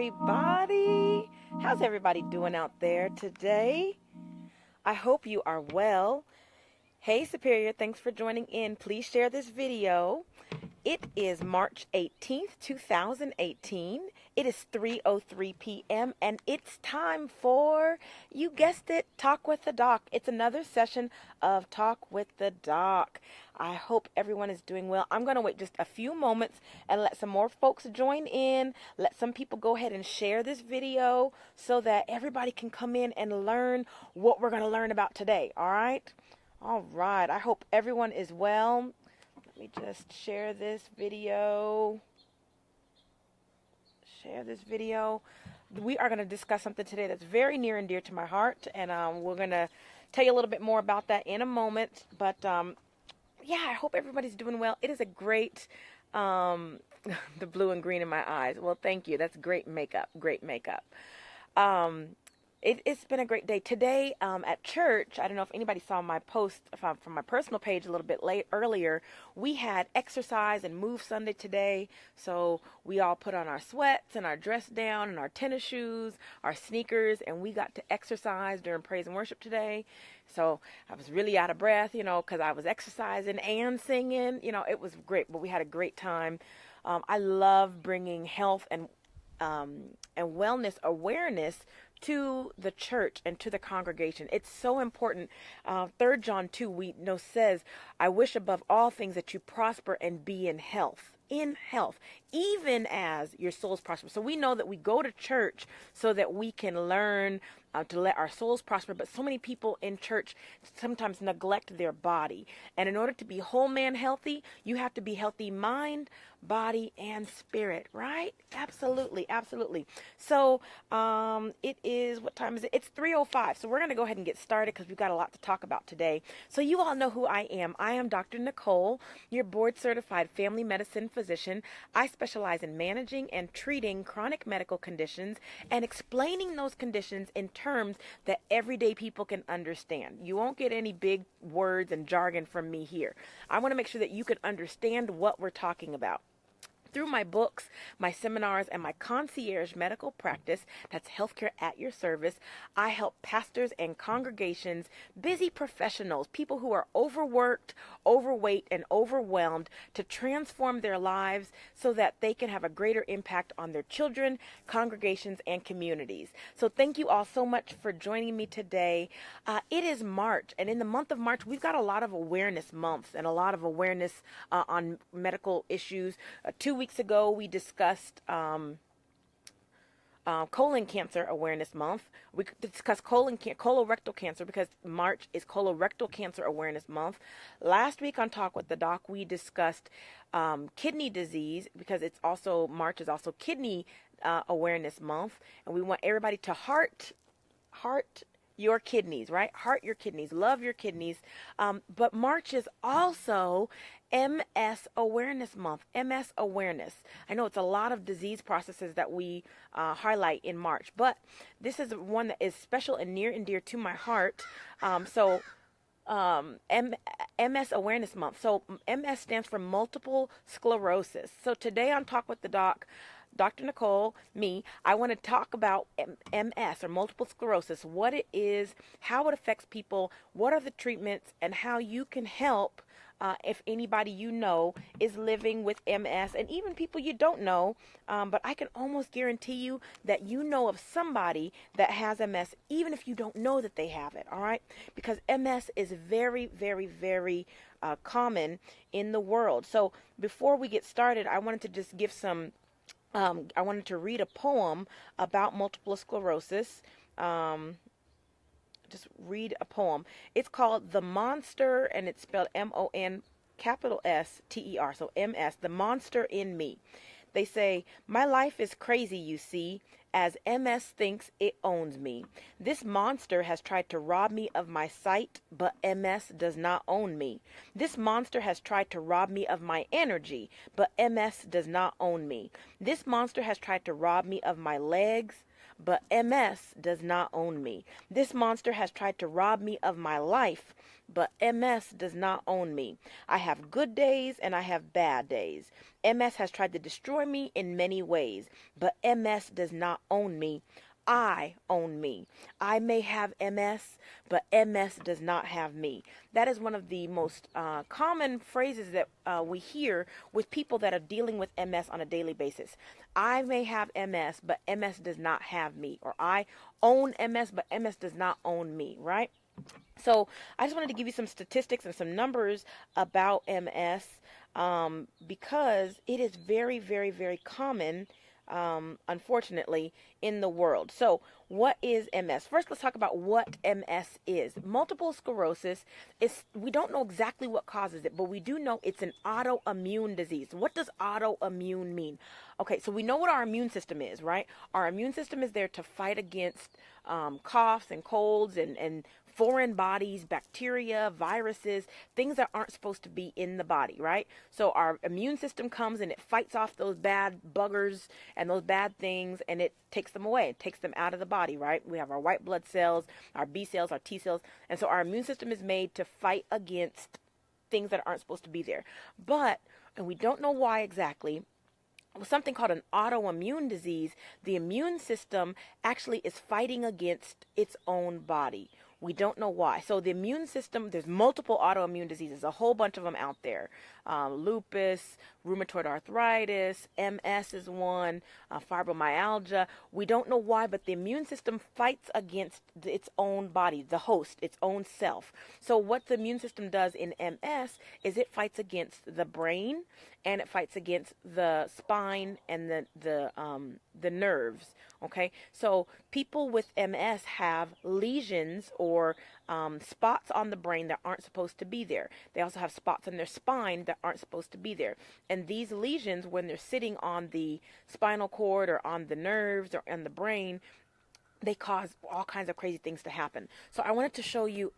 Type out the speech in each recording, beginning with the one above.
everybody. How's everybody doing out there today? I hope you are well. Hey, Superior, thanks for joining in. Please share this video. It is March 18th, 2018. It is 3:03 p.m. and it's time for, you guessed it, Talk with the Doc. It's another session of Talk with the Doc. I hope everyone is doing well. I'm going to wait just a few moments and let some more folks join in. Let some people go ahead and share this video so that everybody can come in and learn what we're going to learn about today. All right? All right. I hope everyone is well. Let me just share this video. We are going to discuss something today that's very near and dear to my heart, and we're going to tell you a little bit more about that in a moment. But yeah, I hope everybody's doing well. It is a great, the blue and green in my eyes. Well, thank you. That's great makeup. Great makeup. It's been a great day. Today at church, I don't know if anybody saw my post from my personal page a little bit earlier, we had exercise and move Sunday today. So we all put on our sweats and our dress down and our tennis shoes, our sneakers, and we got to exercise during praise and worship today. So I was really out of breath, because I was exercising and singing. It was great, but we had a great time. I love bringing health and wellness awareness to the church and to the congregation. It's so important. 3 John 2, we know says, I wish above all things that you prosper and be in health, even as your souls prosper. So we know that we go to church so that we can learn to let our souls prosper. But so many people in church sometimes neglect their body. And in order to be whole man healthy, you have to be healthy mind, body, and spirit, right? Absolutely, absolutely. So it is, what time is it? It's 3:05. So we're going to go ahead and get started because we've got a lot to talk about today. So you all know who I am. I am Dr. Nicole, your board certified family medicine physician. I specialize in managing and treating chronic medical conditions and explaining those conditions in terms that everyday people can understand. You won't get any big words and jargon from me here. I want to make sure that you can understand what we're talking about. Through my books, my seminars, and my concierge medical practice, that's healthcare at your service, I help pastors and congregations, busy professionals, people who are overworked, overweight, and overwhelmed to transform their lives so that they can have a greater impact on their children, congregations, and communities. So thank you all so much for joining me today. It is March, and in the month of March, we've got a lot of awareness months and a lot of awareness on medical issues. 2 weeks ago, we discussed colon cancer awareness month. We discussed colorectal cancer because March is colorectal cancer awareness month. Last week on Talk with the Doc, we discussed kidney disease because March is also kidney awareness month, and we want everybody to heart your kidneys, right? Heart your kidneys, love your kidneys. But March is also MS Awareness Month, MS awareness. I know it's a lot of disease processes that we highlight in March, but this is one that is special and near and dear to my heart. MS Awareness Month. So MS stands for multiple sclerosis. So today on Talk with the Doc, Dr. Nicole, I want to talk about MS or multiple sclerosis, what it is, how it affects people, what are the treatments, and how you can help if anybody you know is living with MS, and even people you don't know, but I can almost guarantee you that you know of somebody that has MS, even if you don't know that they have it, all right? Because MS is very, very, very common in the world. So before we get started, I wanted to just give I wanted to read a poem about multiple sclerosis. Just read a poem. It's called The Monster, and it's spelled MONSTER. So MS, The Monster in Me. They say, my life is crazy, you see, as MS thinks it owns me. This monster has tried to rob me of my sight, but MS does not own me. This monster has tried to rob me of my energy, but MS does not own me. This monster has tried to rob me of my legs, but MS does not own me. This monster has tried to rob me of my life, but MS does not own me. I have good days and I have bad days. MS has tried to destroy me in many ways, but MS does not own me. I own me. I may have MS, but MS does not have me. That is one of the most common phrases that we hear with people that are dealing with MS on a daily basis. I may have MS, but MS does not have me. Or I own MS, but MS does not own me, right? So I just wanted to give you some statistics and some numbers about MS because it is very, very, very common, unfortunately, in the world. So what is MS? First, let's talk about what MS is. Multiple sclerosis is, we don't know exactly what causes it, but we do know it's an autoimmune disease. What does autoimmune mean? Okay, so we know what our immune system is, right? Our immune system is there to fight against coughs and colds and foreign bodies, bacteria, viruses, things that aren't supposed to be in the body, right? So our immune system comes and it fights off those bad buggers and those bad things, and it takes them away. It takes them out of the body, right? We have our white blood cells, our B cells, our T cells, and so our immune system is made to fight against things that aren't supposed to be there. But, and we don't know why exactly, with something called an autoimmune disease, the immune system actually is fighting against its own body. We don't know why. So the immune system, there's multiple autoimmune diseases, a whole bunch of them out there. Lupus, rheumatoid arthritis, MS is one, fibromyalgia. We don't know why, but the immune system fights against its own body, the host, its own self. So what the immune system does in MS is it fights against the brain, and it fights against the spine and the nerves. Okay, so people with MS have lesions or spots on the brain that aren't supposed to be there. They also have spots on their spine that aren't supposed to be there. And these lesions, when they're sitting on the spinal cord or on the nerves or on the brain, they cause all kinds of crazy things to happen. So I wanted to show you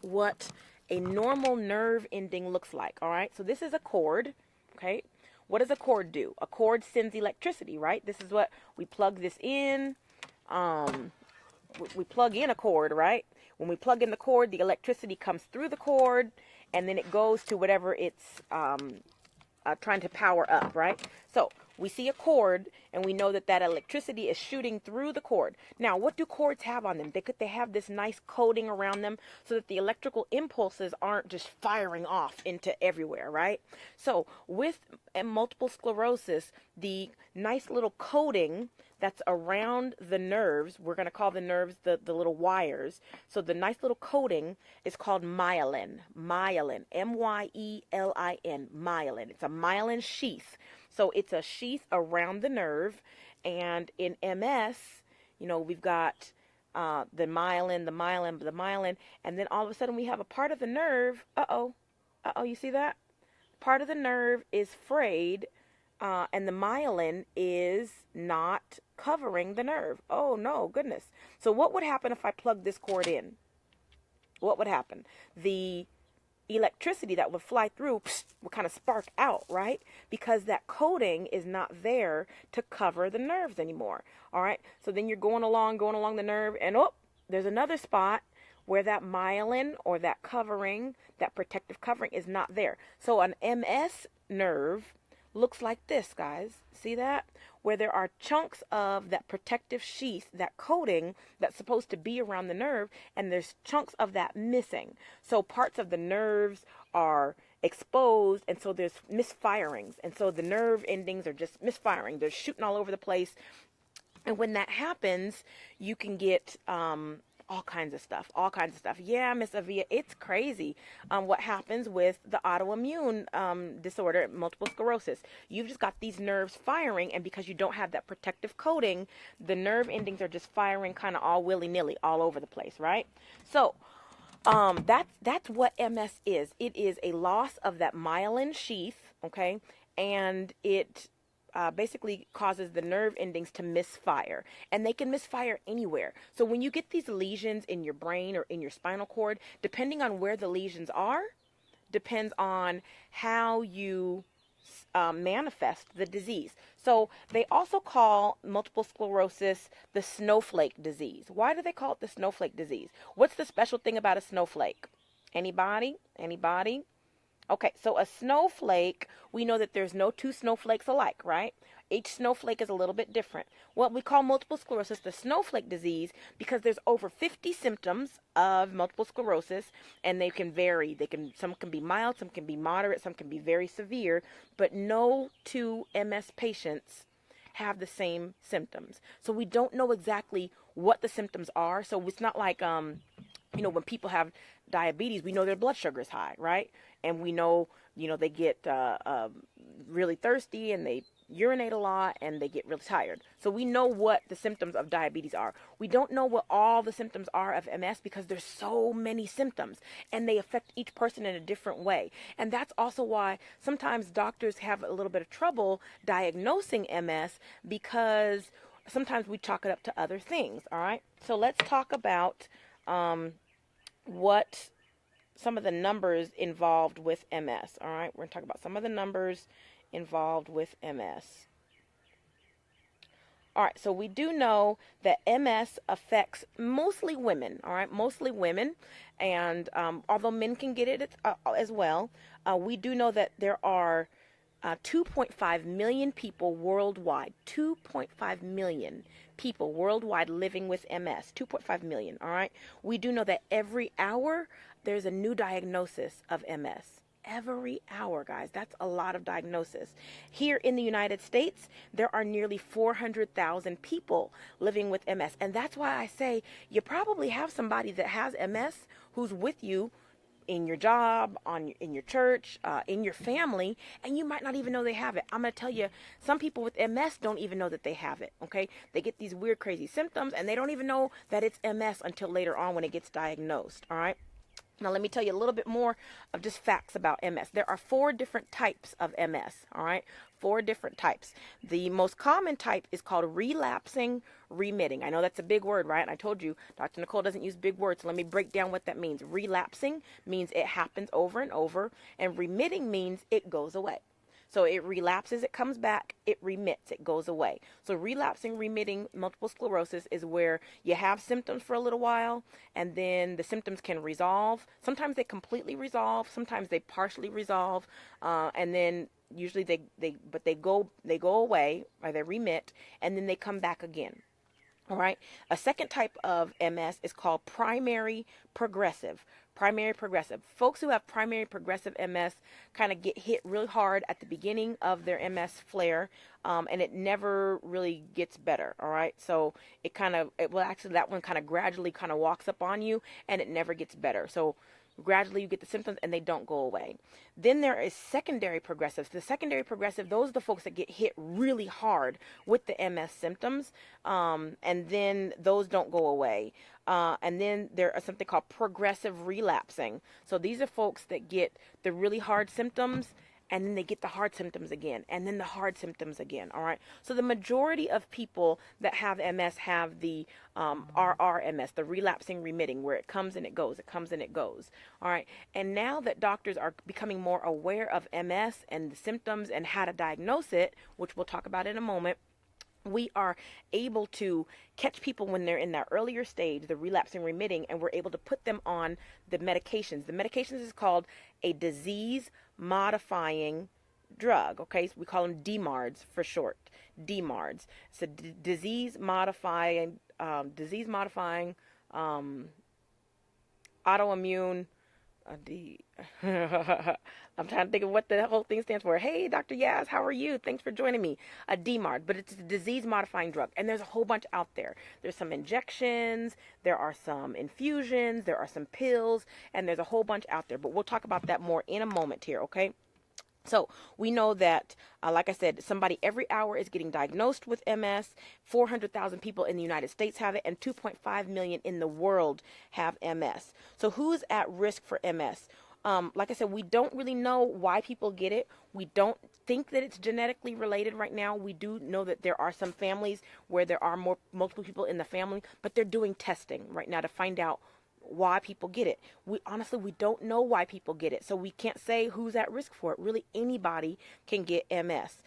what a normal nerve ending looks like. All right, so this is a cord. Okay. What does a cord do? A cord sends electricity, right? This is what we plug this in. We plug in a cord, right? When we plug in the cord, the electricity comes through the cord, and then it goes to whatever it's trying to power up, right? So we see a cord, and we know that that electricity is shooting through the cord. Now, what do cords have on them? They have this nice coating around them so that the electrical impulses aren't just firing off into everywhere, right? So with multiple sclerosis, the nice little coating that's around the nerves, we're going to call the nerves the little wires. So the nice little coating is called myelin. Myelin, M-Y-E-L-I-N, myelin. It's a myelin sheath. So it's a sheath around the nerve, and in MS, you know, we've got the myelin, and then all of a sudden we have a part of the nerve, you see that? Part of the nerve is frayed, and the myelin is not covering the nerve. Oh, no, goodness. So what would happen if I plug this cord in? What would happen? The electricity that would fly through would kind of spark out, right? Because that coating is not there to cover the nerves anymore. All right. So then you're going along the nerve, and there's another spot where that myelin or that covering, that protective covering is not there. So an MS nerve looks like this, guys. See that? Where there are chunks of that protective sheath, that coating that's supposed to be around the nerve, and there's chunks of that missing. So parts of the nerves are exposed, and so there's misfirings. And so the nerve endings are just misfiring. They're shooting all over the place. And when that happens, you can get all kinds of stuff. Yeah, Miss Avia, it's crazy what happens with the autoimmune disorder, multiple sclerosis. You've just got these nerves firing, and because you don't have that protective coating, the nerve endings are just firing kind of all willy-nilly all over the place, right? So that's what MS is. It is a loss of that myelin sheath, okay, and it basically causes the nerve endings to misfire, and they can misfire anywhere. So when you get these lesions in your brain or in your spinal cord, depending on where the lesions are, depends on how you manifest the disease. So they also call multiple sclerosis the snowflake disease. Why do they call it the snowflake disease? What's the special thing about a snowflake? Anybody? Anybody? Okay, so a snowflake, we know that there's no two snowflakes alike, right? Each snowflake is a little bit different. What we call multiple sclerosis the snowflake disease because there's over 50 symptoms of multiple sclerosis, and they can vary. Some can be mild, some can be moderate, some can be very severe, but no two MS patients have the same symptoms. So we don't know exactly what the symptoms are. So it's not like when people have diabetes, we know their blood sugar is high, right? And we know, they get really thirsty and they urinate a lot and they get really tired. So we know what the symptoms of diabetes are. We don't know what all the symptoms are of MS because there's so many symptoms and they affect each person in a different way. And that's also why sometimes doctors have a little bit of trouble diagnosing MS because sometimes we chalk it up to other things, all right? So let's talk about what some of the numbers involved with MS, all right? We're going to talk about some of the numbers involved with MS. All right, so we do know that MS affects mostly women, all right, mostly women. And although men can get it as well, we do know that there are 2.5 million people worldwide, 2.5 million people worldwide living with MS, 2.5 million, all right? We do know that every hour there's a new diagnosis of MS. Every hour, guys. That's a lot of diagnosis. Here in the United States, there are nearly 400,000 people living with MS. And that's why I say you probably have somebody that has MS who's with you in your job, in your church, in your family, and you might not even know they have it. I'm going to tell you, some people with MS don't even know that they have it, okay? They get these weird, crazy symptoms, and they don't even know that it's MS until later on when it gets diagnosed, all right? Now, let me tell you a little bit more of just facts about MS. There are 4 different types of MS, all right? 4 different types. The most common type is called relapsing remitting. I know that's a big word, right? And I told you, Dr. Nicole doesn't use big words, so let me break down what that means. Relapsing means it happens over and over, and remitting means it goes away. So it relapses, it comes back, it remits, it goes away. So relapsing, remitting multiple sclerosis is where you have symptoms for a little while and then the symptoms can resolve. Sometimes they completely resolve, sometimes they partially resolve, and then usually they go away or they remit and then they come back again. All right. A second type of MS is called primary progressive. Primary progressive. Folks who have primary progressive MS kind of get hit really hard at the beginning of their MS flare, and it never really gets better. All right. So that one kind of gradually kind of walks up on you, and it never gets better. So gradually you get the symptoms and they don't go away. Then there is secondary progressive. The secondary progressive, those are the folks that get hit really hard with the MS symptoms, and then those don't go away. And then there is something called progressive relapsing. So these are folks that get the really hard symptoms and then they get the hard symptoms again, and then the hard symptoms again, all right? So the majority of people that have MS have the RRMS, the relapsing remitting, where it comes and it goes, it comes and it goes, all right? And now that doctors are becoming more aware of MS and the symptoms and how to diagnose it, which we'll talk about in a moment, we are able to catch people when they're in that earlier stage, the relapsing remitting, and we're able to put them on the medications. The medications is called a disease-modifying drug, okay? So we call them DMARDs for short, DMARDs. It's a disease-modifying autoimmune I'm trying to think of what the whole thing stands for. Hey, Dr. Yaz, how are you? Thanks for joining me. A DMARD, but it's a disease-modifying drug, and there's a whole bunch out there. There's some injections, there are some infusions, there are some pills, and there's a whole bunch out there, but we'll talk about that more in a moment here, okay? So we know that, like I said, somebody every hour is getting diagnosed with MS. 400,000 people in the United States have it, and 2.5 million in the world have MS. So who's at risk for MS? Like I said, we don't really know why people get it. We don't think that it's genetically related right now. We do know that there are some families where there are multiple people in the family, but they're doing testing right now to find out why people get it. We honestly, we don't know why people get it, so we can't say who's at risk for it. Really, anybody can get MS.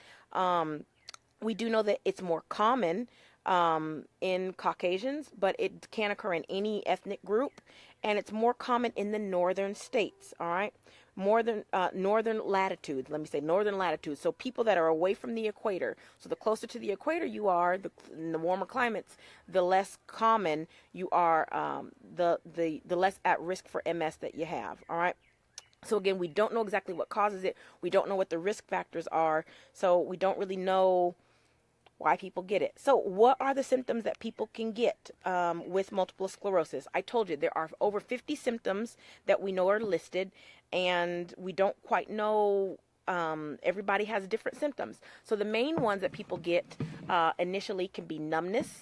We do know that it's more common in Caucasians, but it can occur in any ethnic group, and it's more common in the northern states. All right, northern latitudes. Let me say northern latitudes. So people that are away from the equator. So the closer to the equator you are, in the warmer climates, the less common you are, the less at risk for MS that you have. All right. So again, we don't know exactly what causes it. We don't know what the risk factors are. So we don't really know why people get it. So what are the symptoms that people can get with multiple sclerosis? I told you there are over 50 symptoms that we know are listed, and we don't quite know. Everybody has different symptoms. So the main ones that people get initially can be numbness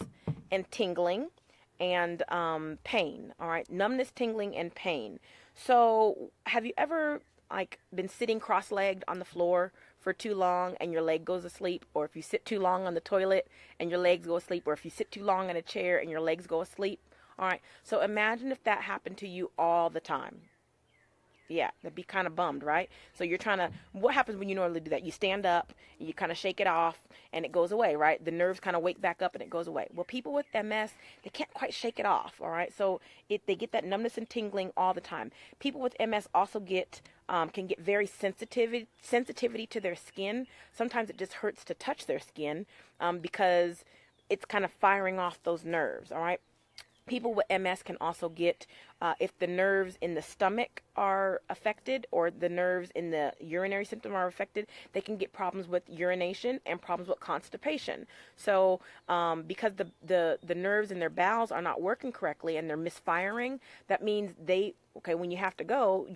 and tingling and pain. All right, numbness, tingling, and pain. So have you ever been sitting cross-legged on the floor for too long and your leg goes asleep, or if you sit too long on the toilet and your legs go asleep, or if you sit too long in a chair and your legs go asleep? All right, so imagine if that happened to you all the time. Yeah, that'd be kind of bummed, right? So you're trying to, what happens when you normally do that? You stand up, and you kind of shake it off, and it goes away, right? The nerves kind of wake back up, and it goes away. Well, people with MS, they can't quite shake it off, all right? So they get that numbness and tingling all the time. People with MS also can get very sensitivity to their skin. Sometimes it just hurts to touch their skin because it's kind of firing off those nerves, all right? People with MS can also get, if the nerves in the stomach are affected or the nerves in the urinary system are affected, they can get problems with urination and problems with constipation. So because the nerves in their bowels are not working correctly and they're misfiring, that means when you have to go,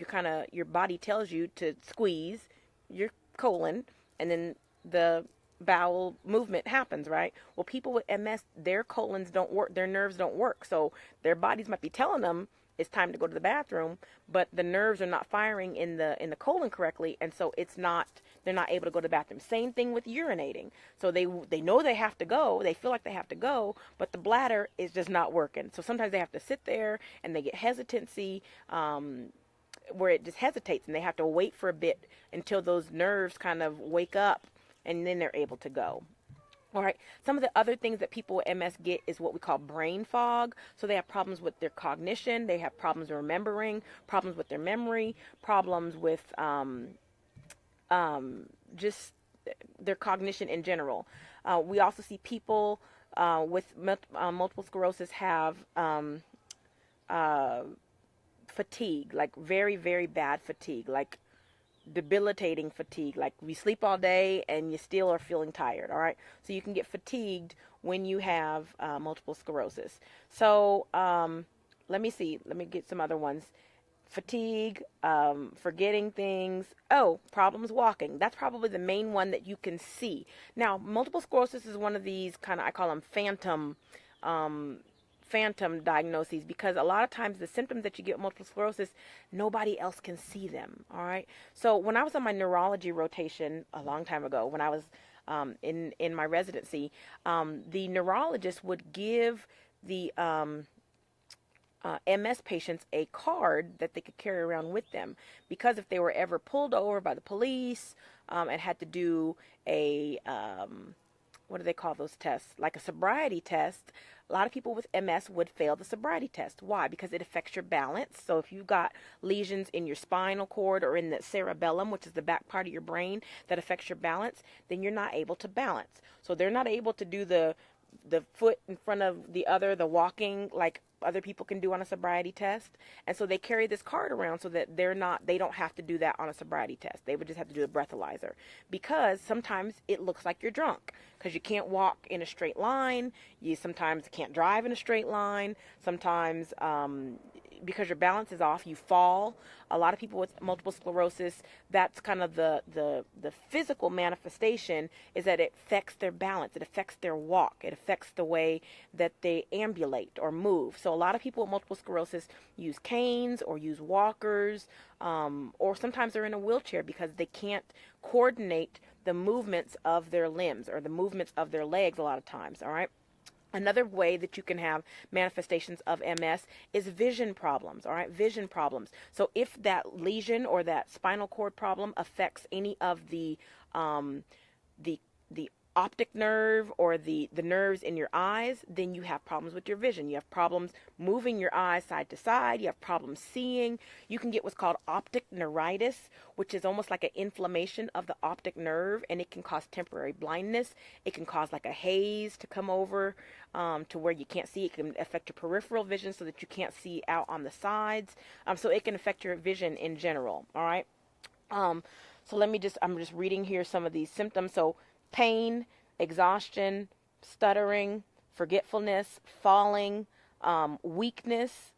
your body tells you to squeeze your colon, and then the bowel movement happens, right? Well, people with MS, their colons don't work, their nerves don't work, so their bodies might be telling them it's time to go to the bathroom, but the nerves are not firing in the colon correctly, and so they're not able to go to the bathroom. Same thing with urinating. So they know they have to go, they feel like they have to go, but the bladder is just not working. So sometimes they have to sit there and they get hesitancy, where it just hesitates, and they have to wait for a bit until those nerves kind of wake up, and then they're able to go. All right. Some of the other things that people with MS get is what we call brain fog. So they have problems with their cognition. They have problems remembering, problems with their memory, problems with just their cognition in general. We also see people with multiple sclerosis have fatigue, like very, very bad fatigue, like debilitating fatigue, like we sleep all day and you still are feeling tired. All right, so you can get fatigued when you have multiple sclerosis. So let me get some other ones. Fatigue, forgetting things. Oh, problems walking. That's probably the main one that you can see. Now, multiple sclerosis is one of these I call them phantom diagnoses, because a lot of times the symptoms that you get with multiple sclerosis, nobody else can see them. All right. So when I was on my neurology rotation a long time ago, when I was in my residency, the neurologist would give the MS patients a card that they could carry around with them, because if they were ever pulled over by the police and had to do a what do they call those tests? Like a sobriety test. A lot of people with MS would fail the sobriety test. Why? Because it affects your balance. So if you've got lesions in your spinal cord or in the cerebellum, which is the back part of your brain, that affects your balance, then you're not able to balance. So they're not able to do the foot in front of the other, the walking, like other people can do on a sobriety test. And so they carry this card around so that they don't have to do that on a sobriety test. They would just have to do a breathalyzer, because sometimes it looks like you're drunk because you can't walk in a straight line. You sometimes can't drive in a straight line. Sometimes because your balance is off, you fall. A lot of people with multiple sclerosis, that's kind of the physical manifestation, is that it affects their balance. It affects their walk. It affects the way that they ambulate or move. So a lot of people with multiple sclerosis use canes or use walkers, or sometimes they're in a wheelchair because they can't coordinate the movements of their limbs or the movements of their legs a lot of times. All right. Another way that you can have manifestations of MS is vision problems, all right? Vision problems. So if that lesion or that spinal cord problem affects any of the the optic nerve or the nerves in your eyes, then you have problems with your vision. You have problems moving your eyes side to side. You have problems seeing. You can get what's called optic neuritis, which is almost like an inflammation of the optic nerve, and it can cause temporary blindness. It can cause like a haze to come over to where you can't see. It can affect your peripheral vision so that you can't see out on the sides. So it can affect your vision in general, all right? So I'm just reading here some of these symptoms. So pain, exhaustion, stuttering, forgetfulness, falling, weakness.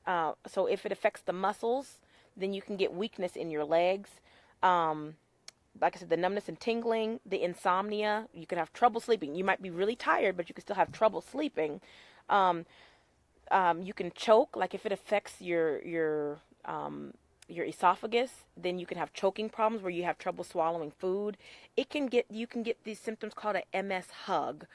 So if it affects the muscles, then you can get weakness in your legs. Like I said, the numbness and tingling, the insomnia. You can have trouble sleeping. You might be really tired, but you can still have trouble sleeping. You can choke, like if it affects your esophagus, then you can have choking problems where you have trouble swallowing food. You can get these symptoms called a MS hug.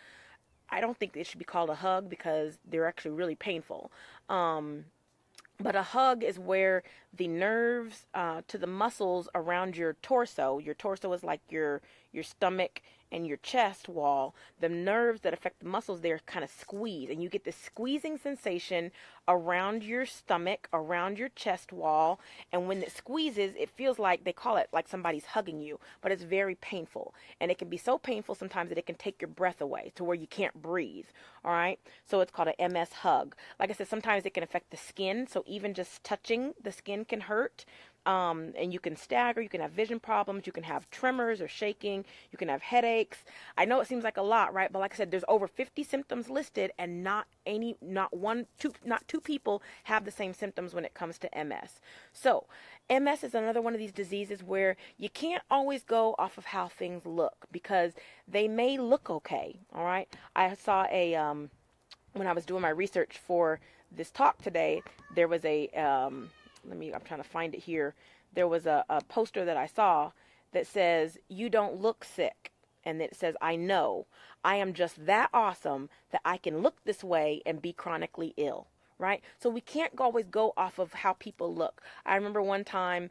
I don't think it should be called a hug because they're actually really painful. But a hug is where the nerves to the muscles around your torso is like your stomach and your chest wall, the nerves that affect the muscles there kind of squeeze, and you get this squeezing sensation around your stomach, around your chest wall, and when it squeezes, it feels like, they call it like somebody's hugging you, but it's very painful, and it can be so painful sometimes that it can take your breath away to where you can't breathe, all right? So it's called a MS hug. Like I said, sometimes it can affect the skin, so even just touching the skin can hurt. And you can stagger, you can have vision problems, you can have tremors or shaking, you can have headaches. I know it seems like a lot, right? But like I said, there's over 50 symptoms listed, and not two people have the same symptoms when it comes to MS. So MS is another one of these diseases where you can't always go off of how things look, because they may look okay, all right? I saw when I was doing my research for this talk today, there was I'm trying to find it here. There was a poster that I saw that says, "You don't look sick." And it says, "I know. I am just that awesome that I can look this way and be chronically ill." Right? So we can't always go off of how people look. I remember one time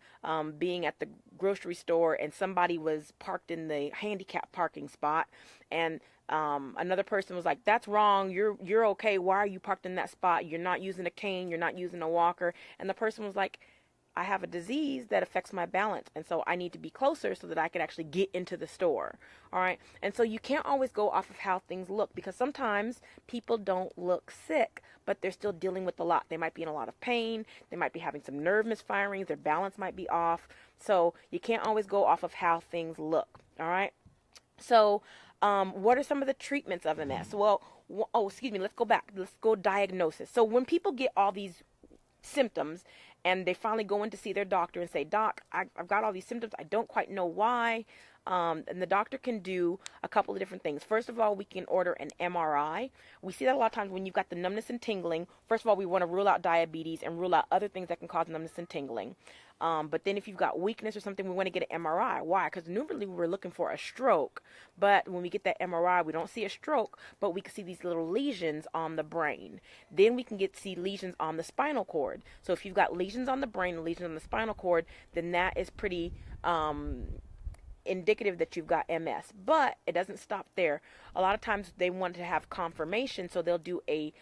being at the grocery store, and somebody was parked in the handicap parking spot, and another person was like, "That's wrong. You're okay. Why are you parked in that spot? You're not using a cane. You're not using a walker." And the person was like, "I have a disease that affects my balance, and so I need to be closer so that I can actually get into the store." All right? And so you can't always go off of how things look, because sometimes people don't look sick, but they're still dealing with a lot. They might be in a lot of pain. They might be having some nerve misfirings. Their balance might be off. So you can't always go off of how things look. All right? So what are some of the treatments of MS? Well, let's go back. Let's go diagnosis. So when people get all these symptoms and they finally go in to see their doctor and say, "Doc, I've got all these symptoms. I don't quite know why." And the doctor can do a couple of different things. First of all, we can order an MRI. We see that a lot of times when you've got the numbness and tingling. First of all, we want to rule out diabetes and rule out other things that can cause numbness and tingling. But then if you've got weakness or something, we want to get an MRI. Why? Because normally we're looking for a stroke. But when we get that MRI, we don't see a stroke, but we can see these little lesions on the brain. Then we can see lesions on the spinal cord. So if you've got lesions on the brain and lesions on the spinal cord, then that is pretty indicative that you've got MS. But it doesn't stop there. A lot of times they want to have confirmation, so they'll do a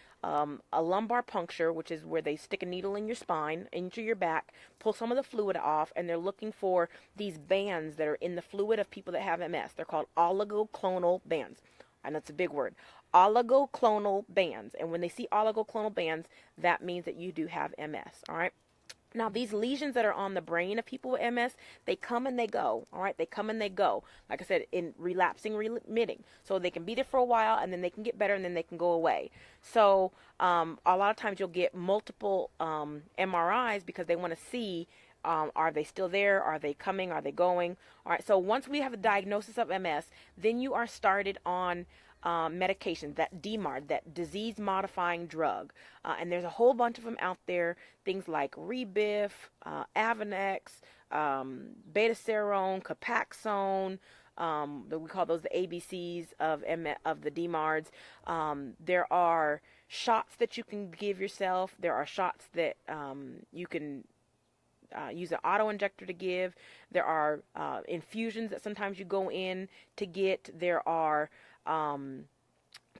lumbar puncture, which is where they stick a needle in your spine, into your back, pull some of the fluid off, and they're looking for these bands that are in the fluid of people that have MS. They're called oligoclonal bands. And that's a big word. Oligoclonal bands. And when they see oligoclonal bands, that means that you do have MS. All right? Now, these lesions that are on the brain of people with MS, they come and they go, all right? They come and they go, like I said, in relapsing, remitting. So they can be there for a while, and then they can get better, and then they can go away. So a lot of times you'll get multiple MRIs because they want to see, are they still there? Are they coming? Are they going? All right, so once we have a diagnosis of MS, then you are started on medication, that DMARD, that disease-modifying drug. And there's a whole bunch of them out there, things like Rebif, Avonex, Betaserone, Copaxone, We call those the ABCs of of the DMARDs. There are shots that you can give yourself. There are shots that you can use an auto injector to give. There are infusions that sometimes you go in to get. There are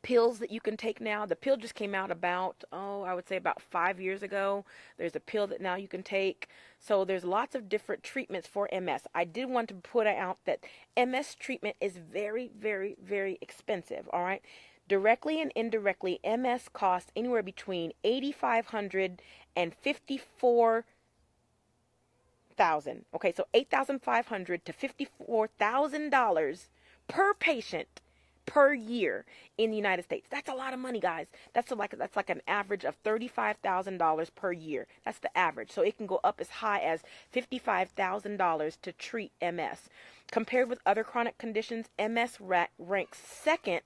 pills that you can take now. The pill just came out about, I would say about 5 years ago. There's a pill that now you can take. So there's lots of different treatments for MS. I did want to put out that MS treatment is very, very, very expensive, all right? Directly and indirectly, MS costs anywhere between $8,500 and $54,000. Okay, so $8,500 to $54,000 per patient per year in the United States. That's a lot of money, guys. That's like an average of $35,000 per year. That's the average. So it can go up as high as $55,000 to treat MS. Compared with other chronic conditions, MS ranks second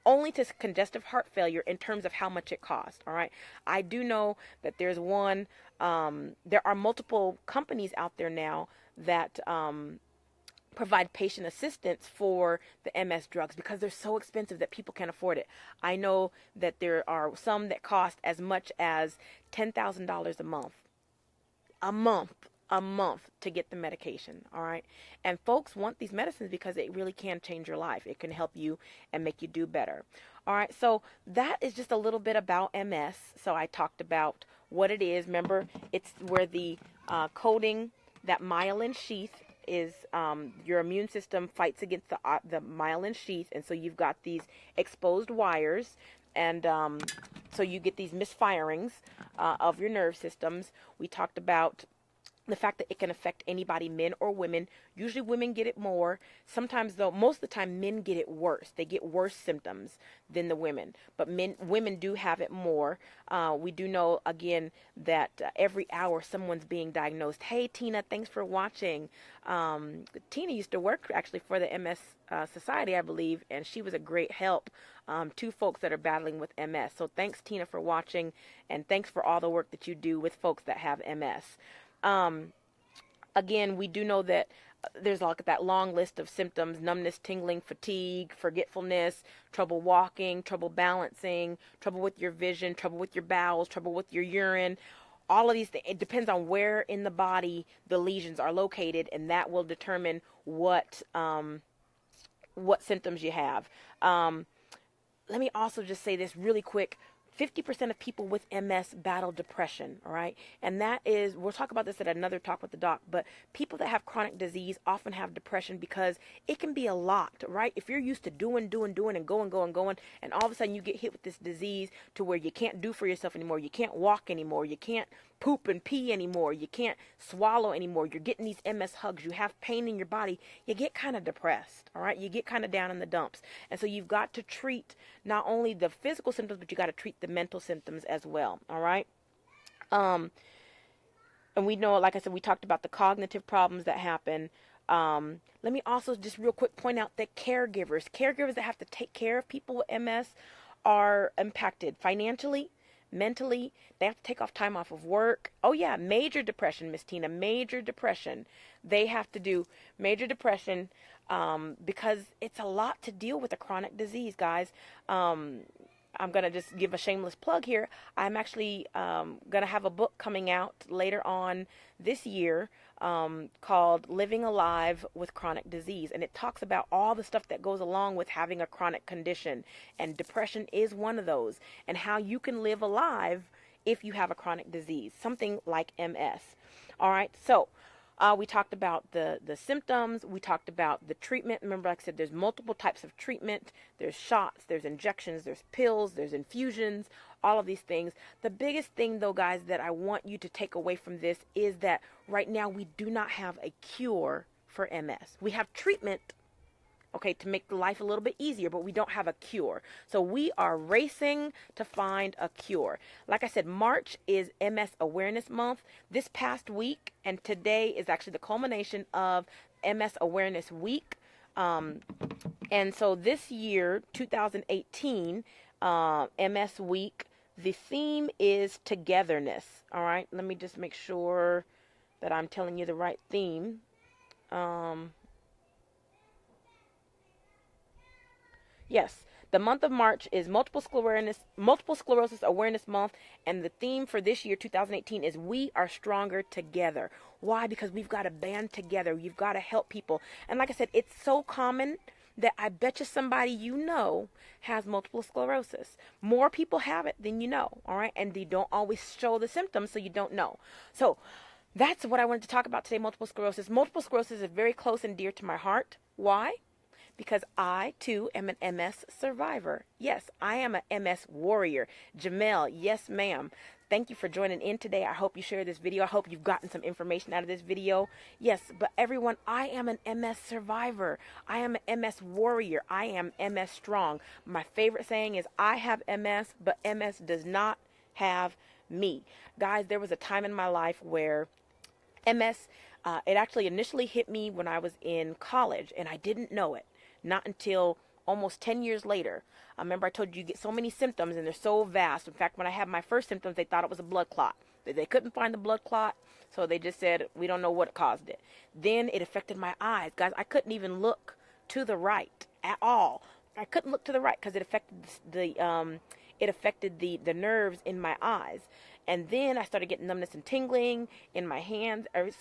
only to congestive heart failure in terms of how much it costs. All right. I do know that there are multiple companies out there now that provide patient assistance for the MS drugs because they're so expensive that people can't afford it. I know that there are some that cost as much as $10,000 a month. A month to get the medication, all right? And folks want these medicines because it really can change your life. It can help you and make you do better. All right, so that is just a little bit about MS. So I talked about what it is. Remember, it's where the coating, that myelin sheath, is your immune system fights against the myelin sheath, and so you've got these exposed wires, and so you get these misfirings of your nerve systems. We talked about the fact that it can affect anybody, men or women. Usually women get it more. Sometimes, though, most of the time men get it worse. They get worse symptoms than the women. But women do have it more. We do know, again, that every hour someone's being diagnosed. Hey, Tina, thanks for watching. Tina used to work actually for the MS Society, I believe, and she was a great help to folks that are battling with MS. So thanks, Tina, for watching, and thanks for all the work that you do with folks that have MS. Again, we do know that there's like that long list of symptoms: numbness, tingling, fatigue, forgetfulness, trouble walking, trouble balancing, trouble with your vision, trouble with your bowels, trouble with your urine. All of these things, it depends on where in the body the lesions are located, and that will determine what symptoms you have. Let me also just say this really quick. 50% of people with MS battle depression, all right? And that is, we'll talk about this at another Talk with the Doc, but people that have chronic disease often have depression because it can be a lot, right? If you're used to doing, and going, and all of a sudden you get hit with this disease to where you can't do for yourself anymore, you can't walk anymore, you can't poop and pee anymore, you can't swallow anymore, you're getting these MS hugs, you have pain in your body, you get kind of depressed, all right? You get kind of down in the dumps. And so you've got to treat not only the physical symptoms, but you got to treat the mental symptoms as well, all right? And we know, like I said, we talked about the cognitive problems that happen. Let me also just real quick point out that caregivers that have to take care of people with MS are impacted financially, mentally. They have to take off time off of work. Oh yeah, major depression, Miss Tina, major depression. They have to do major depression because it's a lot to deal with a chronic disease, guys. I'm going to just give a shameless plug here. I'm actually going to have a book coming out later on this year called Living Alive with Chronic Disease. And it talks about all the stuff that goes along with having a chronic condition. And depression is one of those. And how you can live alive if you have a chronic disease, something like MS. All right, so we talked about the symptoms. We talked about the treatment. Remember, like I said, there's multiple types of treatment. There's shots, there's injections, there's pills, there's infusions, all of these things. The biggest thing, though, guys, that I want you to take away from this is that right now we do not have a cure for MS. We have treatment, okay, to make life a little bit easier, but we don't have a cure. So we are racing to find a cure. Like I said, March is MS Awareness Month. This past week and today is actually the culmination of MS Awareness Week. And so this year, 2018, MS Week, the theme is togetherness. All right, let me just make sure that I'm telling you the right theme. Yes, the month of March is Multiple Sclerosis Awareness Month, and the theme for this year, 2018, is We Are Stronger Together. Why? Because we've got to band together. You've got to help people. And like I said, it's so common that I bet you somebody you know has multiple sclerosis. More people have it than you know, all right? And they don't always show the symptoms, so you don't know. So that's what I wanted to talk about today, multiple sclerosis. Multiple sclerosis is very close and dear to my heart. Why? Because I, too, am an MS survivor. Yes, I am a MS warrior. Jamel, yes, ma'am. Thank you for joining in today. I hope you share this video. I hope you've gotten some information out of this video. Yes, but everyone, I am an MS survivor. I am an MS warrior. I am MS strong. My favorite saying is, I have MS, but MS does not have me. Guys, there was a time in my life where MS, it actually initially hit me when I was in college, and I didn't know it. Not until almost 10 years later. I remember I told you get so many symptoms and they're so vast. In fact, when I had my first symptoms, they thought it was a blood clot. They couldn't find the blood clot, so they just said, we don't know what caused it. Then it affected my eyes. Guys, I couldn't even look to the right at all. I couldn't look to the right because it affected the nerves in my eyes. And then I started getting numbness and tingling in my hands, in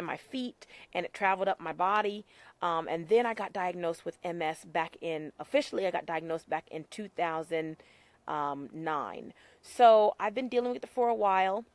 my feet, and it traveled up my body. And then I got diagnosed with MS officially I got diagnosed back in 2009. So I've been dealing with it for a while.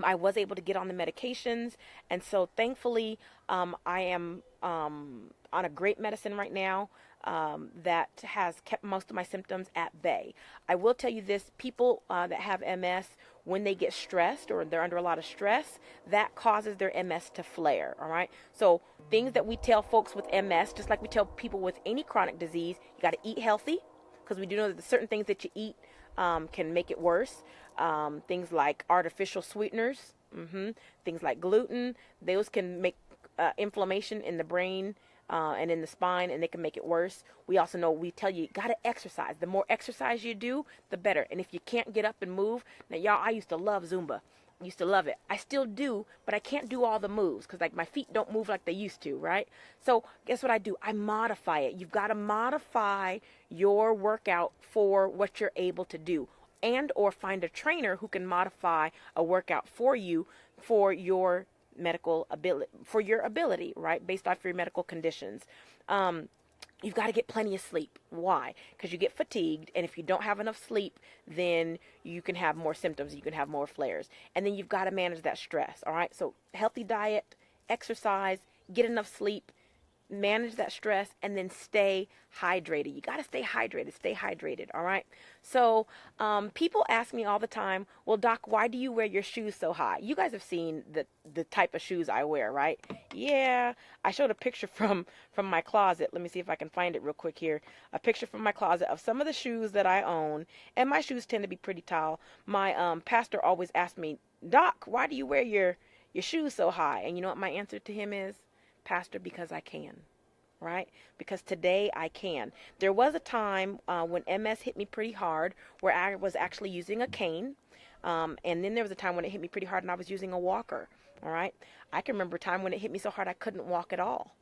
I was able to get on the medications, and so thankfully I am on a great medicine right now that has kept most of my symptoms at bay. I will tell you this, people that have MS, when they get stressed or they're under a lot of stress, that causes their MS to flare, all right? So things that we tell folks with MS, just like we tell people with any chronic disease, you got to eat healthy, because we do know that certain things that you eat can make it worse. Things like artificial sweeteners, things like gluten, those can make inflammation in the brain and in the spine, and they can make it worse. We also know, we tell you got to exercise. The more exercise you do, the better. And if you can't get up and move, now y'all, I used to love Zumba. I used to love it. I still do, but I can't do all the moves because like my feet don't move like they used to, right? So guess what I do? I modify it. You've got to modify your workout for what you're able to do, and or find a trainer who can modify a workout for you for your medical ability, right? Based off your medical conditions. You've got to get plenty of sleep. Why? Because you get fatigued, and if you don't have enough sleep, then you can have more symptoms, you can have more flares. And then you've got to manage that stress, all right? So healthy diet, exercise, get enough sleep, manage that stress, and then stay hydrated. You got to stay hydrated, all right? So people ask me all the time, well, Doc, why do you wear your shoes so high? You guys have seen the type of shoes I wear, right? Yeah, I showed a picture from my closet. Let me see if I can find it real quick here. A picture from my closet of some of the shoes that I own, and my shoes tend to be pretty tall. My pastor always asked me, Doc, why do you wear your shoes so high? And you know what my answer to him is? Pastor, because I can, right? Because today I can. There was a time when MS hit me pretty hard where I was actually using a cane. And then there was a time when it hit me pretty hard and I was using a walker, all right? I can remember a time when it hit me so hard I couldn't walk at all.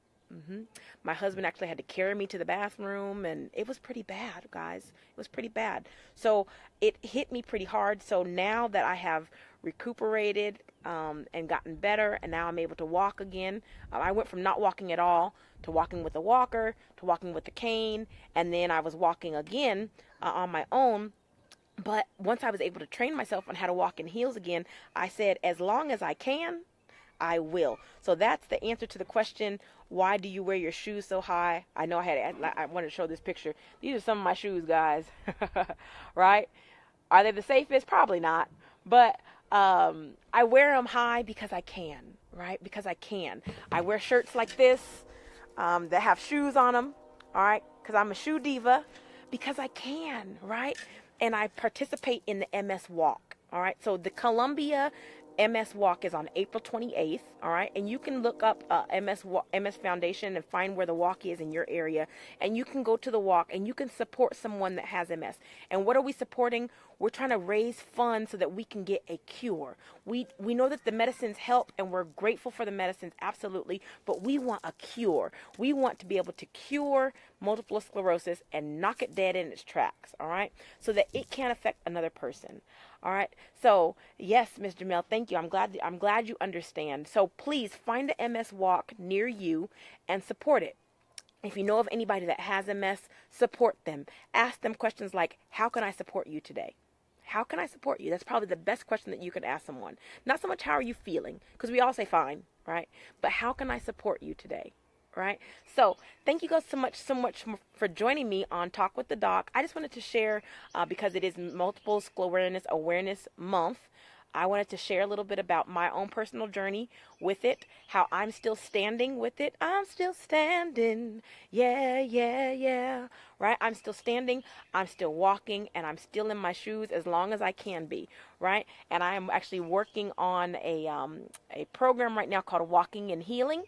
My husband actually had to carry me to the bathroom, and it was pretty bad, guys. It was pretty bad. So it hit me pretty hard. So now that I have recuperated and gotten better, and now I'm able to walk again. I went from not walking at all to walking with a walker to walking with a cane, and then I was walking again on my own. But once I was able to train myself on how to walk in heels again, I said, as long as I can, I will. So that's the answer to the question, why do you wear your shoes so high? I know I wanted to show this picture. These are some of my shoes, guys. Right? Are they the safest? Probably not. But I wear them high because I can, right? Because I can. I wear shirts like this that have shoes on them, all right? Because I'm a shoe diva, because I can, right? And I participate in the MS Walk, all right? So the Columbia MS Walk is on April 28th, all right? And you can look up MS Foundation and find where the walk is in your area. And you can go to the walk and you can support someone that has MS. And what are we supporting? We're trying to raise funds so that we can get a cure. We know that the medicines help, and we're grateful for the medicines, absolutely. But we want a cure. We want to be able to cure multiple sclerosis and knock it dead in its tracks, all right? So that it can't affect another person. All right. So, yes, Ms. Jamel, thank you. I'm glad you understand. So, please find a MS walk near you and support it. If you know of anybody that has MS, support them. Ask them questions like, how can I support you today? How can I support you? That's probably the best question that you can ask someone. Not so much, how are you feeling? Because we all say fine, right? But how can I support you today? Right? So thank you guys so much for joining me on Talk with the Doc. I just wanted to share, because it is Multiple Sclerosis Awareness Month, I wanted to share a little bit about my own personal journey with it, how I'm still standing with it. I'm still standing. Yeah, yeah, yeah. Right? I'm still standing. I'm still walking, and I'm still in my shoes as long as I can be. Right? And I am actually working on a program right now called Walking and Healing.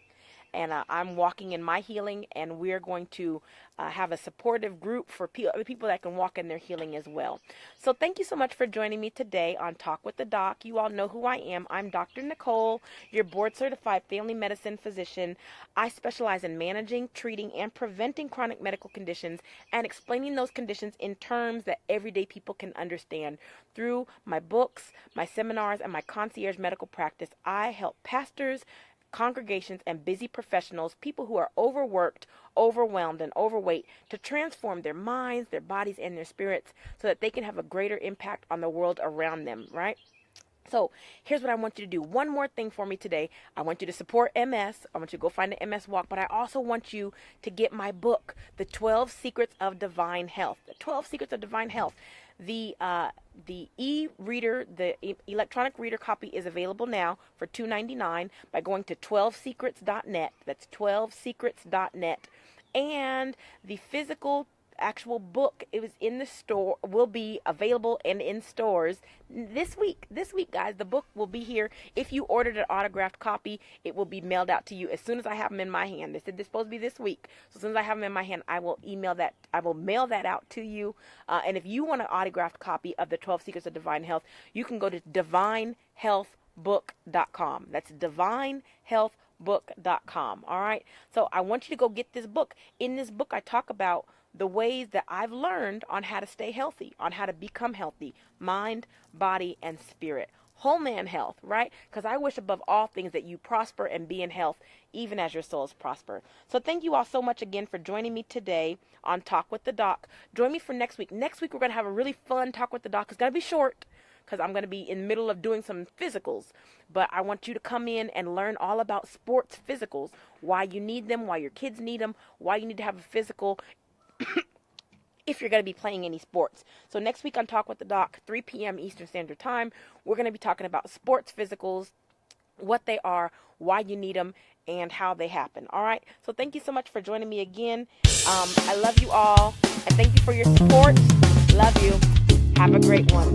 And I'm walking in my healing, and we're going to have a supportive group for other people that can walk in their healing as well. So thank you so much for joining me today on Talk with the Doc. You all know who I am. I'm Dr. Nicole, your board-certified family medicine physician. I specialize in managing, treating, and preventing chronic medical conditions and explaining those conditions in terms that everyday people can understand. Through my books, my seminars, and my concierge medical practice, I help pastors, congregations, and busy professionals, people who are overworked, overwhelmed, and overweight, to transform their minds, their bodies, and their spirits so that they can have a greater impact on the world around them, right? So here's what I want you to do. One more thing for me today. I want you to support MS. I want you to go find an MS walk, but I also want you to get my book, The 12 Secrets of Divine Health. The 12 Secrets of Divine Health. The e-reader, the electronic reader copy is available now for $2.99 by going to 12secrets.net. That's 12secrets.net. And the physical actual book, it was in the store, will be available and in stores this week, guys. The book will be here. If you ordered an autographed copy, it will be mailed out to you as soon as I have them in my hand. They said they're supposed to be this week, so as soon as I have them in my hand, I will mail that out to you. And if you want an autographed copy of the 12 Secrets of Divine Health, you can go to divinehealthbook.com. That's divinehealthbook.com. All right. So I want you to go get this book. In this book, I talk about the ways that I've learned on how to stay healthy, on how to become healthy, mind, body, and spirit. Whole man health, right? Because I wish above all things that you prosper and be in health, even as your souls prosper. So thank you all so much again for joining me today on Talk with the Doc. Join me for next week. Next week, we're going to have a really fun Talk with the Doc. It's going to be short because I'm going to be in the middle of doing some physicals. But I want you to come in and learn all about sports physicals, why you need them, why your kids need them, why you need to have a physical if you're going to be playing any sports. So next week on Talk with the Doc, 3 p.m. Eastern Standard Time, we're going to be talking about sports physicals, what they are, why you need them, and how they happen. All right? So thank you so much for joining me again. I love you all, and thank you for your support. Love you. Have a great one.